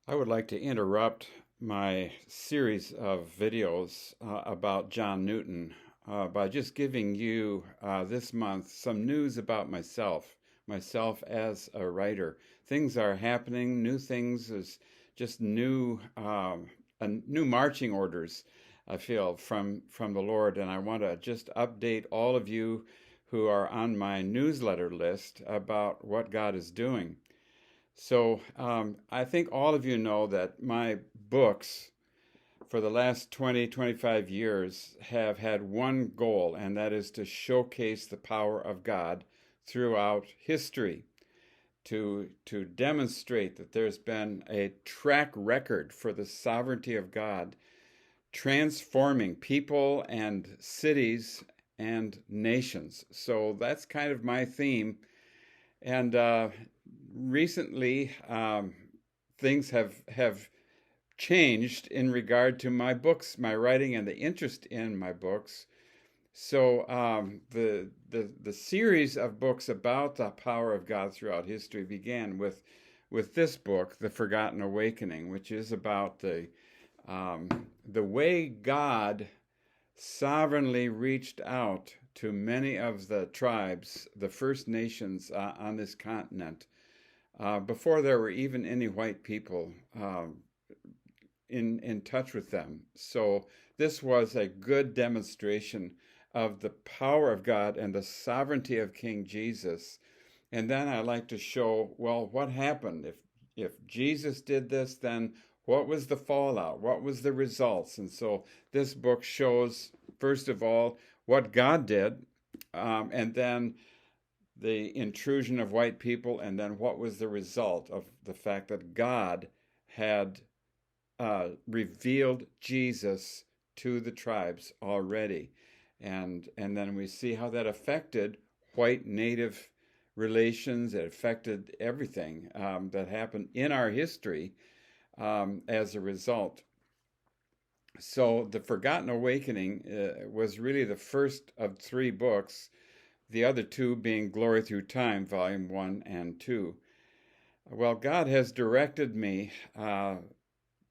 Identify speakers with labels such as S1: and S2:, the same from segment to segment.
S1: I would like to interrupt my series of videos about John Newton by just giving you this month some news about myself as a writer. Things are happening, new things is just new marching orders, I feel, from the Lord, and I want to just update all of you who are on my newsletter list about what God is doing. So I think all of you know that my books for the last 20, 25 years have had one goal, and that is to showcase the power of God throughout history, to demonstrate that there's been a track record for the sovereignty of God transforming people and cities and nations. So that's kind of my theme. And recently, things have changed in regard to my books, my writing, and the interest in my books. So the series of books about the power of God throughout history began with this book, The Forgotten Awakening, which is about the way God sovereignly reached out to many of the tribes, the First Nations on this continent, before there were even any white people in touch with them. So this was a good demonstration of the power of God and the sovereignty of King Jesus. And then I like to show, well, what happened? If Jesus did this, then what was the fallout? What was the results? And so this book shows, first of all, what God did, and then the intrusion of white people, and then what was the result of the fact that God had revealed Jesus to the tribes already. And then we see how that affected white native relations. It affected everything that happened in our history as a result. So The Forgotten Awakening was really the first of three books, the other two being Glory Through Time, Volume 1 and 2. Well, God has directed me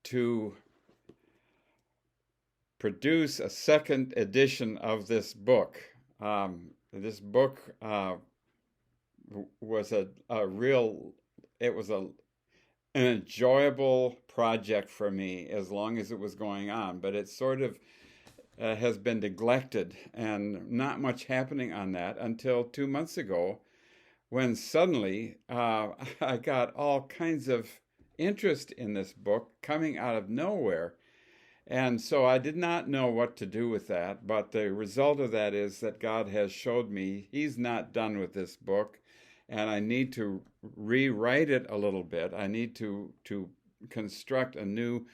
S1: to produce a second edition of this book. This book was an enjoyable project for me as long as it was going on, but it sort of has been neglected and not much happening on that until 2 months ago when suddenly I got all kinds of interest in this book coming out of nowhere. And so I did not know what to do with that, but the result of that is that God has showed me He's not done with this book, and I need to rewrite it a little bit. I need to construct a new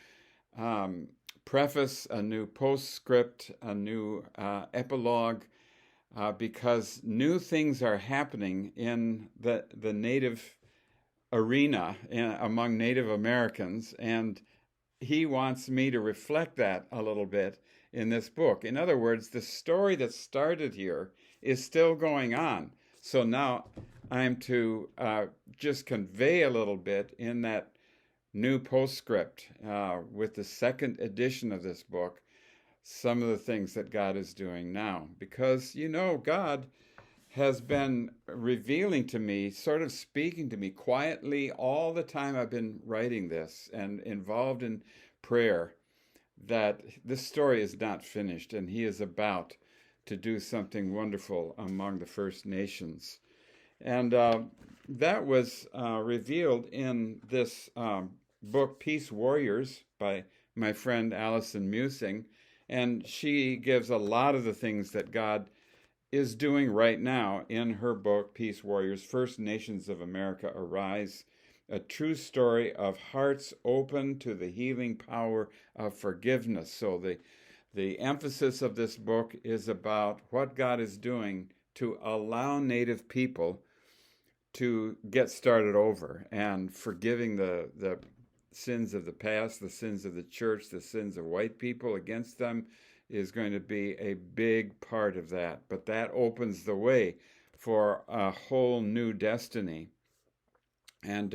S1: preface, a new postscript, a new epilogue, because new things are happening in the Native arena among Native Americans, and He wants me to reflect that a little bit in this book. In other words, the story that started here is still going on. So now I'm to just convey a little bit in that new postscript with the second edition of this book, some of the things that God is doing now. Because, God has been revealing to me, sort of speaking to me quietly all the time I've been writing this and involved in prayer, that this story is not finished and He is about to do something wonderful among the First Nations. And that was revealed in this book, Peace Warriors, by my friend Allison Musing. And she gives a lot of the things that God is doing right now in her book, Peace Warriors, First Nations of America Arise, a true story of hearts open to the healing power of forgiveness. So the emphasis of this book is about what God is doing to allow Native people to get started over and forgiving the sins of the past, the sins of the church, the sins of white people against them is going to be a big part of that. But that opens the way for a whole new destiny. And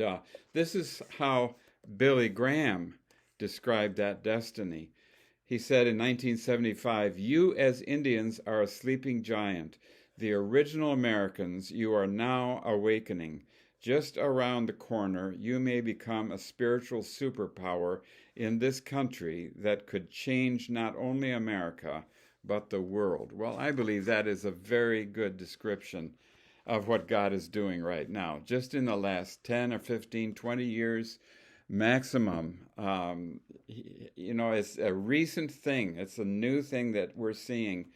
S1: this is how Billy Graham described that destiny. He said in 1975, "You as Indians are a sleeping giant. The original Americans, you are now awakening. Just around the corner, you may become a spiritual superpower in this country that could change not only America, but the world." Well, I believe that is a very good description of what God is doing right now. Just in the last 10 or 15, 20 years maximum. It's a recent thing. It's a new thing that we're seeing.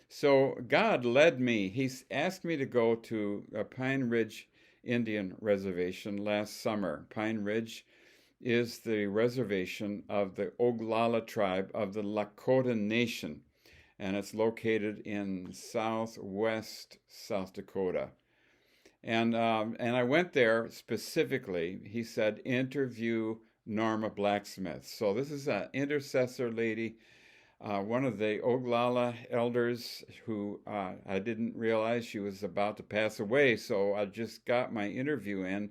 S1: So God led me. He's asked me to go to a Pine Ridge Indian reservation last summer. Pine Ridge is the reservation of the Oglala tribe of the Lakota Nation, and it's located in southwest South Dakota. And I went there specifically. He said, interview Norma Blacksmith. So this is an intercessor lady, one of the Oglala elders who I didn't realize she was about to pass away. So I just got my interview in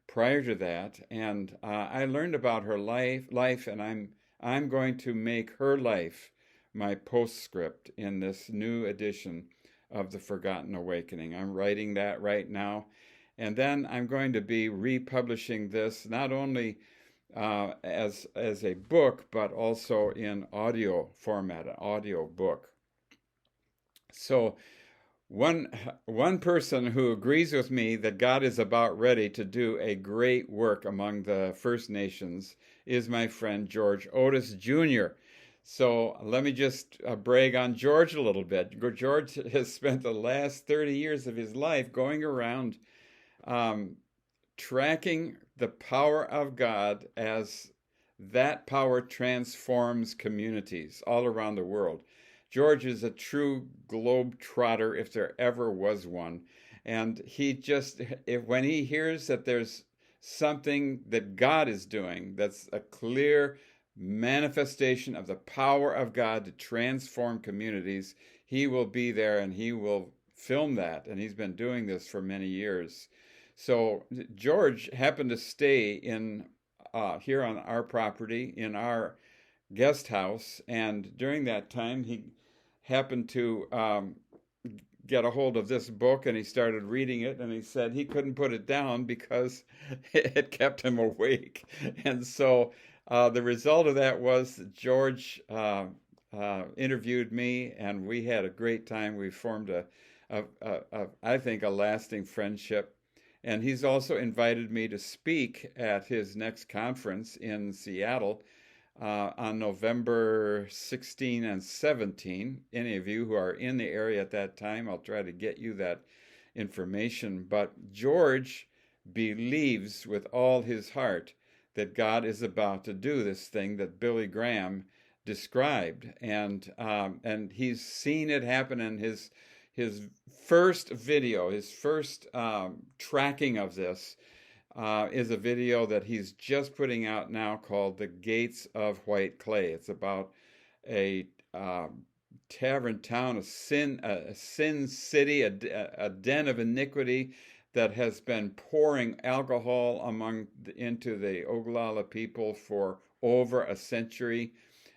S1: prior to that, and I learned about her life, and I'm going to make her life my postscript in this new edition of The Forgotten Awakening. I'm writing that right now. And then I'm going to be republishing this not only as a book, but also in audio format, an audio book. So one person who agrees with me that God is about ready to do a great work among the First Nations is my friend George Otis Jr. So let me just brag on George a little bit. George has spent the last 30 years of his life going around tracking the power of God as that power transforms communities all around the world. George is a true globe-trotter, if there ever was one. And when he hears that there's something that God is doing that's a clear manifestation of the power of God to transform communities, he will be there and he will film that. And he's been doing this for many years. So George happened to stay here on our property in our guest house, and during that time he happened to get a hold of this book, and he started reading it, and he said he couldn't put it down because it kept him awake. And so the result of that was that George interviewed me, and we had a great time. We formed I think, a lasting friendship. And he's also invited me to speak at his next conference in Seattle on November 16 and 17. Any of you who are in the area at that time, I'll try to get you that information. But George believes with all his heart that God is about to do this thing that Billy Graham described, and he's seen it happen in his first video, his first tracking of this is a video that he's just putting out now called The Gates of White Clay. It's about a tavern town, a sin city, a den of iniquity that has been pouring alcohol into the Oglala people for over a century.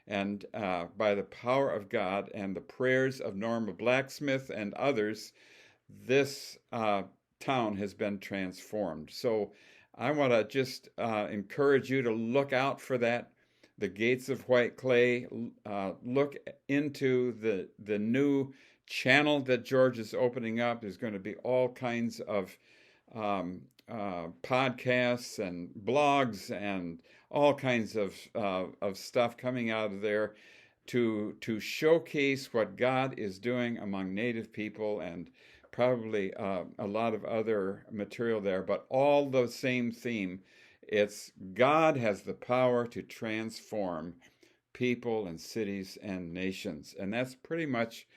S1: And by the power of God and the prayers of Norma Blacksmith and others, this town has been transformed. So I want to just encourage you to look out for that, The Gates of White Clay. Look into the new channel that George is opening up. There's going to be all kinds of podcasts and blogs and all kinds of stuff coming out of there to showcase what God is doing among Native people, and probably a lot of other material there, but all the same theme. It's God has the power to transform people and cities and nations. And that's pretty much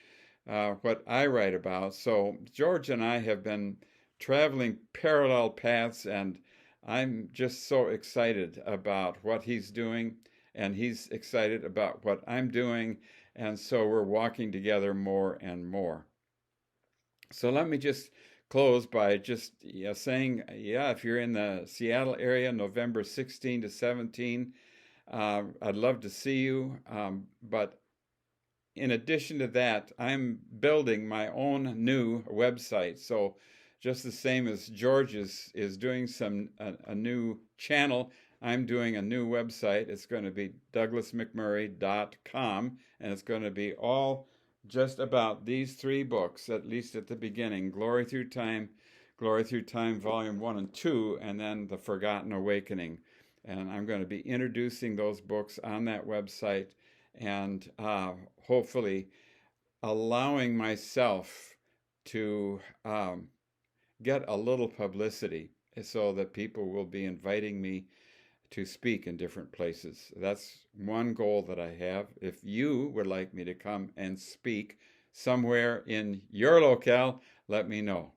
S1: what I write about. So George and I have been traveling parallel paths, and I'm just so excited about what he's doing, and he's excited about what I'm doing, and so we're walking together more and more. So let me just close by just saying, if you're in the Seattle area, November 16 to 17, I'd love to see you. But in addition to that, I'm building my own new website. So just the same as George is doing a new channel, I'm doing a new website. It's going to be douglasmcmurray.com, and it's going to be all just about these three books, at least at the beginning: Glory Through Time, Volume 1 and 2, and then The Forgotten Awakening. And I'm going to be introducing those books on that website, and hopefully allowing myself to get a little publicity so that people will be inviting me to speak in different places. That's one goal that I have. If you would like me to come and speak somewhere in your locale, let me know.